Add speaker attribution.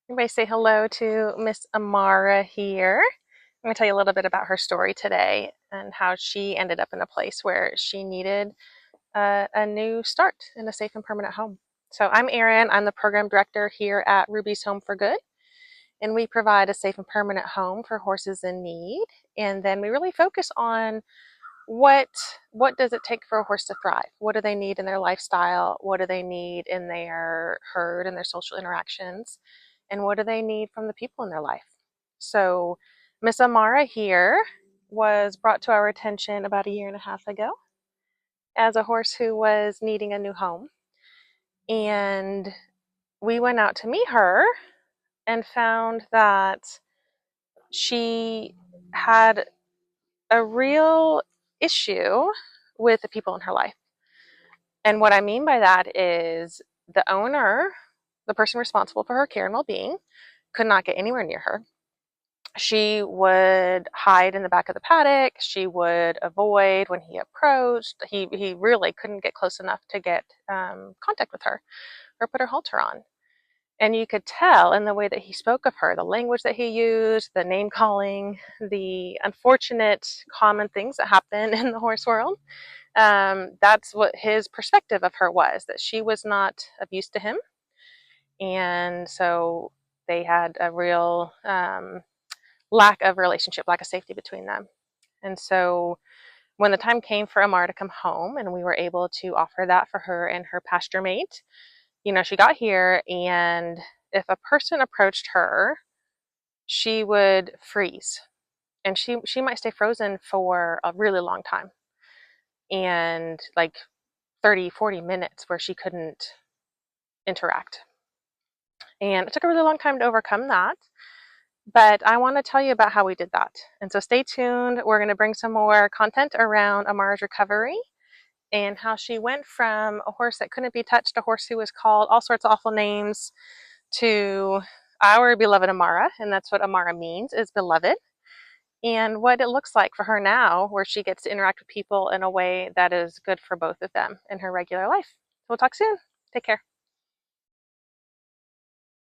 Speaker 1: Everybody say hello to Miss Amara here. I'm going to tell you a little bit about her story today and how she ended up in a place where she needed a new start in a safe and permanent home. So I'm Erin. I'm the program director here at Ruby's Home for Good, and we provide a safe and permanent home for horses in need. And then we really focus on what what does it take for a horse to thrive? What do they need in their lifestyle? What do they need in their herd and their social interactions? And what do they need from the people in their life? So Miss Amara here was brought to our attention about a year and a half ago as a horse who was needing a new home. And we went out to meet her and found that she had a real issue with the people in her life. And what I mean by that is the owner, the person responsible for her care and well being, could not get anywhere near her. She would hide in the back of the paddock. She would avoid when he approached. He really couldn't get close enough to get contact with her or put her halter on. And you could tell in the way that he spoke of her, the language that he used, the name calling, the unfortunate common things that happen in the horse world. That's what his perspective of her was, that she was not of use to him. And so they had a real lack of relationship, lack of safety between them. And so when the time came for Amara to come home and we were able to offer that for her and her pasture mate, she got here, and if a person approached her, she would freeze, and she might stay frozen for a really long time, and like 30-40 minutes where she couldn't interact. And it took a really long time to overcome that. But I want to tell you about how we did that. And so stay tuned. We're going to bring some more content around Amara's recovery and how she went from a horse that couldn't be touched, a horse who was called all sorts of awful names, to our beloved Amara. And that's what Amara means, is beloved. And what it looks like for her now, where she gets to interact with people in a way that is good for both of them in her regular life. We'll talk soon. Take care.